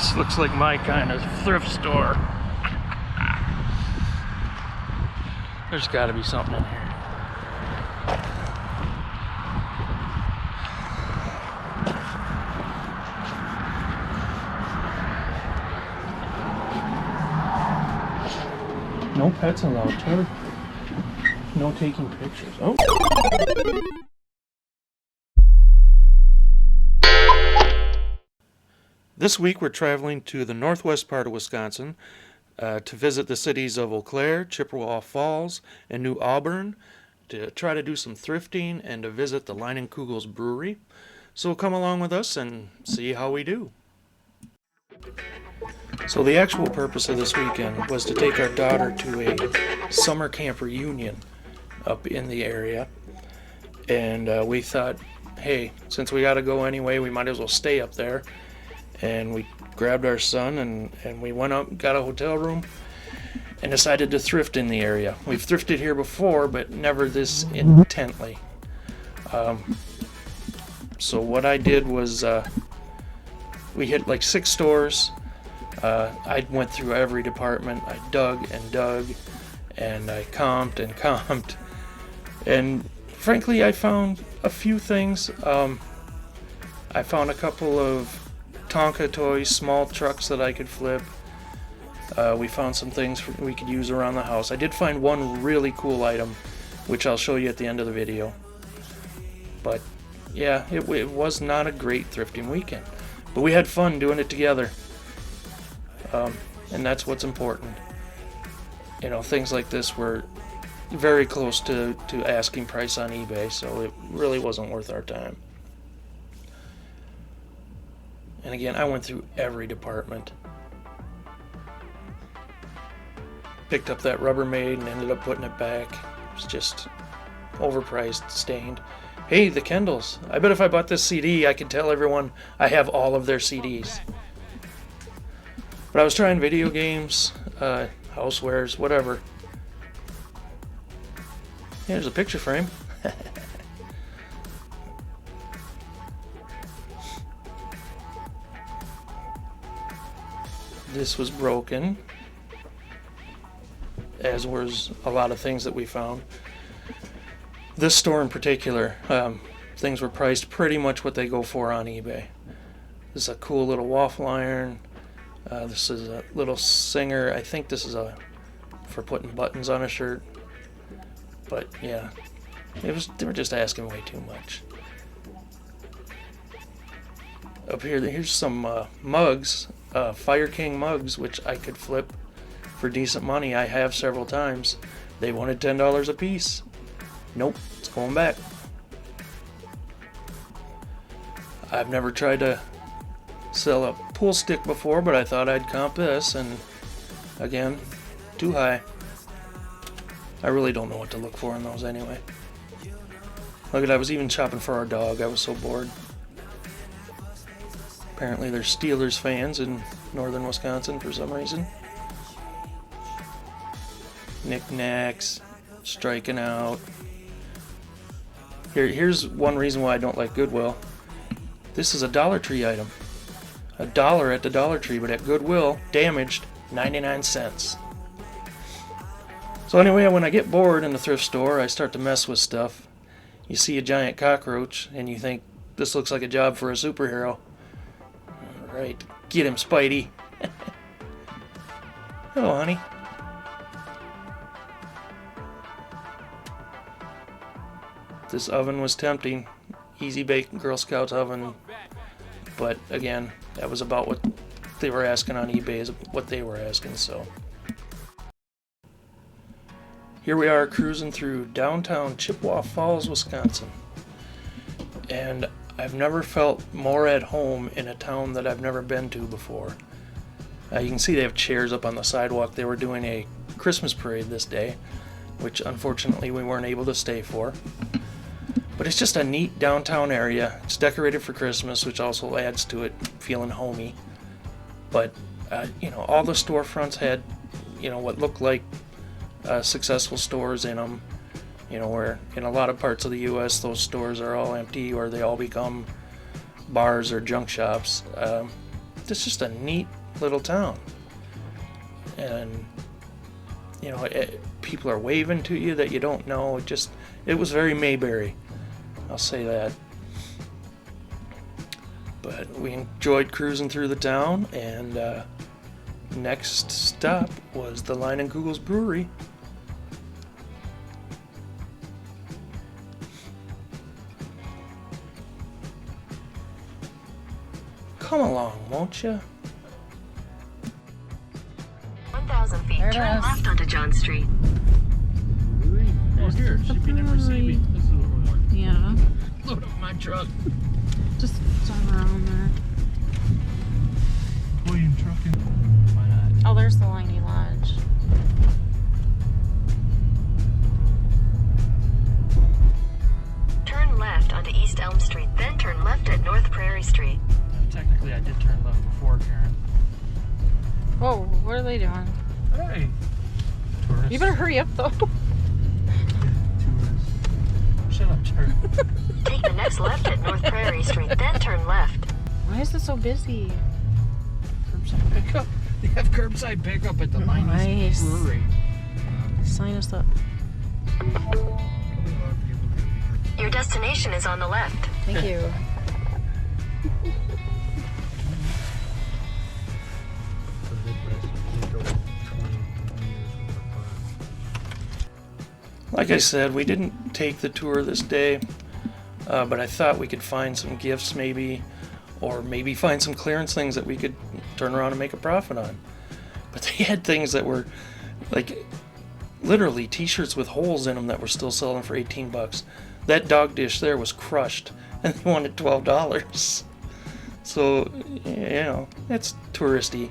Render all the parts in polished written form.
This looks like my kind of thrift store. There's got to be something in here. No pets allowed, too. No taking pictures. Oh. This week we're traveling to the northwest part of Wisconsin to visit the cities of Eau Claire, Chippewa Falls, and New Auburn to try to do some thrifting and to visit the Leinenkugels brewery. So come along with us and see how we do. So the actual purpose of this weekend was to take our daughter to a summer camp reunion up in the area. And we thought, hey, since we got to go anyway, we might as well stay up there. And we grabbed our son and we went up, got a hotel room, and decided to thrift in the area. We've thrifted here before, but never this intently. So what I did was we hit like 6 stores. I went through every department. I dug and dug, and I comped and comped. And frankly, I found a few things. I found a couple of Tonka toys, small trucks that I could flip. We found some things we could use around the house. I did find one really cool item, which I'll show you at the end of the video. But yeah, it was not a great thrifting weekend. But we had fun doing it together. And that's what's important. You know, things like this were very close to asking price on eBay, so it really wasn't worth our time. And again, I went through every department. Picked up that Rubbermaid and ended up putting it back. It was just overpriced, stained. Hey, the Kendalls. I bet if I bought this CD, I could tell everyone I have all of their CDs. But I was trying video games, housewares, whatever. Here's a picture frame. This was broken, as was a lot of things that we found. This store in particular, things were priced pretty much what they go for on eBay. This is a cool little waffle iron. This is a little Singer. I think this is for putting buttons on a shirt. But yeah, they were just asking way too much. Up here, here's some mugs, Fire King mugs, which I could flip for decent money. I have several times. They wanted $10 a piece. Nope, it's going back. I've never tried to sell a pool stick before, but I thought I'd comp this, and again, too high. I really don't know what to look for in those anyway. Look at, I was even shopping for our dog. I was so bored. Apparently there's Steelers fans in northern Wisconsin for some reason. Knickknacks, striking out. Here's one reason why I don't like Goodwill. This is a Dollar Tree item. $1 at the Dollar Tree, but at Goodwill, damaged, 99 cents. So anyway, when I get bored in the thrift store, I start to mess with stuff. You see a giant cockroach, and you think, this looks like a job for a superhero. Alright, get him, Spidey. Hello, honey. This oven was tempting. Easy Bake Girl Scouts oven. But again, that was about what they were asking on eBay, is what they were asking, so. Here we are cruising through downtown Chippewa Falls, Wisconsin. And I've never felt more at home in a town that I've never been to before. You can see they have chairs up on the sidewalk. They were doing a Christmas parade this day, which unfortunately we weren't able to stay for. But it's just a neat downtown area. It's decorated for Christmas, which also adds to it feeling homey. But, all the storefronts had, what looked like successful stores in them. Where in a lot of parts of the U.S. those stores are all empty or they all become bars or junk shops. it's just a neat little town. And, you know, people are waving to you that you don't know. It was very Mayberry. I'll say that. But we enjoyed cruising through the town, and next stop was the Leinenkugels brewery. Come along, won't you? 1,000 feet. Turn left onto John Street. Oh, here. Should be never see me. This is what we're like. Yeah. Load up my truck. Just drive around there. William Trucking. Why not? Oh, there's the Liney Lodge. Turn left onto East Elm Street, then turn left at North Prairie Street. Technically, I did turn left before, Karen. Whoa, what are they doing? Hey. Tourists. You better hurry up, though. Tourists. Shut up, Jared. Take the next left at North Prairie Street, then turn left. Why is it so busy? Curbside pickup. They have curbside pickup at the Nice. brewery. Sign us up. Your destination is on the left. Thank you. Like I said, we didn't take the tour this day, but I thought we could find some gifts maybe, or maybe find some clearance things that we could turn around and make a profit on. But they had things that were like literally t-shirts with holes in them that were still selling for 18 bucks. That dog dish there was crushed and they wanted $12. So, you know, it's touristy.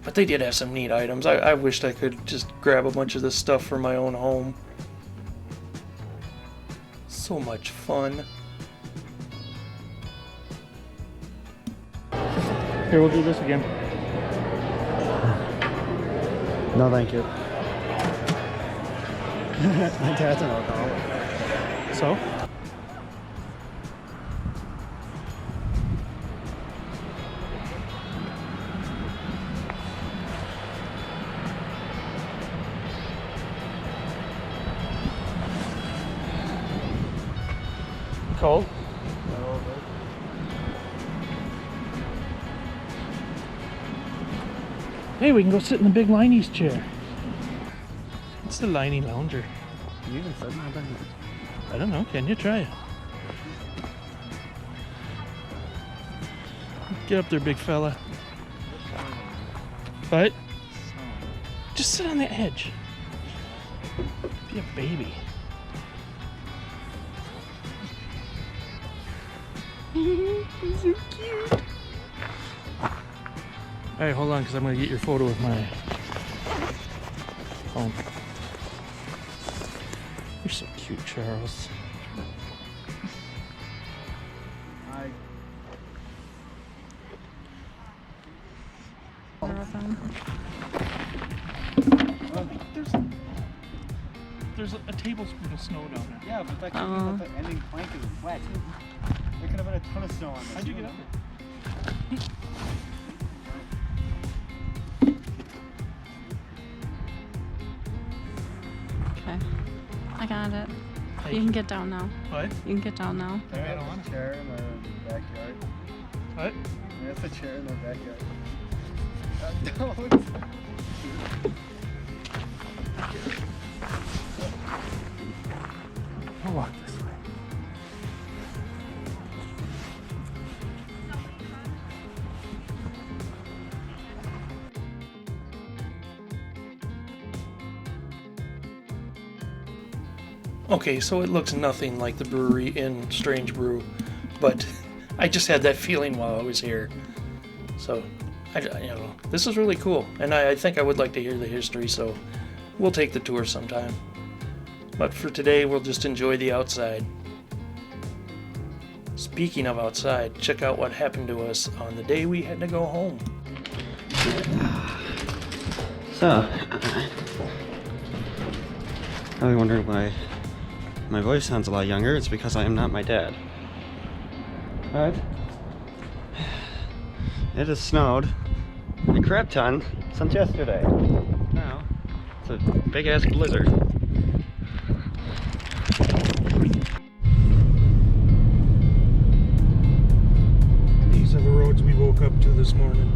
But they did have some neat items. I wished I could just grab a bunch of this stuff for my own home. So much fun. Here, we'll do this again. No, thank you. My dad's an alcoholic. So? Cold? No, Hey, we can go sit in the big Liney's chair. It's the Liney Lounger. you even said no, thank you. I don't know, can you try it? Get up there, big fella. What? Just sit on the edge. Be a baby. He's so cute. Alright, hold on, because I'm going to get your photo with my phone. You're so cute, Charles. There's a tablespoon of snow down there. Yeah, but that could mean that the ending plank is wet. There could have been a ton of snow on this. How'd you get up there? Okay. I got it. You can get down now. What? You can get down now. I don't a chair in the backyard. What? There's a chair in the backyard. No. I'll walk this way. Okay, so it looks nothing like the brewery in Strange Brew, but I just had that feeling while I was here. So, this is really cool, and I think I would like to hear the history, so we'll take the tour sometime. But for today, we'll just enjoy the outside. Speaking of outside, check out what happened to us on the day we had to go home. So, probably wondering why my voice sounds a lot younger. It's because I am not my dad. But It has snowed a crap ton since yesterday. Now it's a big ass blizzard. These are the roads we woke up to this morning.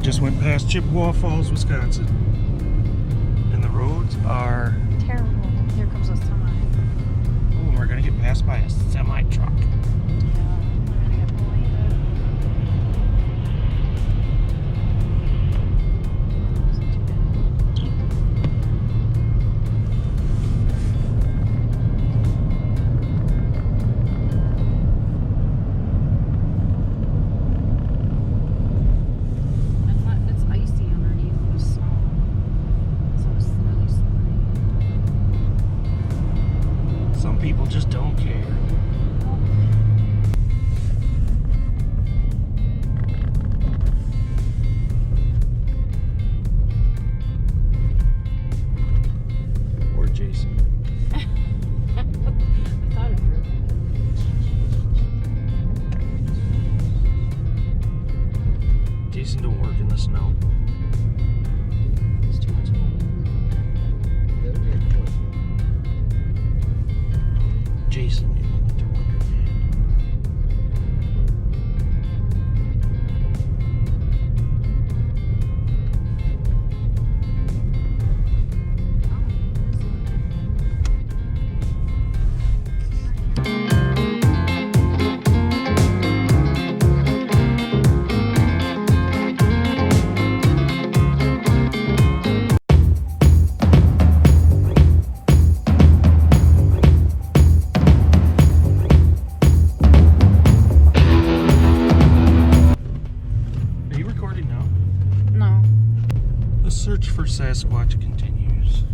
Just went past Chippewa Falls, Wisconsin. And the roads are... Terrible. Here comes a semi. Oh, we're gonna get passed by a semi-truck. Yeah, we're gonna get bladed. It's icy underneath the snow. So it's really slippery. Some people just don't care. Or Jason. I thought I heard Jason don't work in the snow. it's too much wind. Jason, you winter wonderland. Are you recording now? No. The search for Sasquatch continues.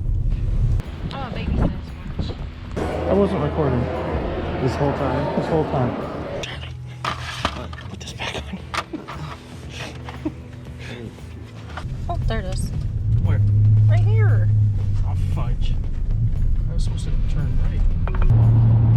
Oh, baby Sasquatch. I wasn't recording This whole time? this whole time. Charlie, put this back on. Oh, there it is. Where? Right here. Oh, fudge. I was supposed to turn right.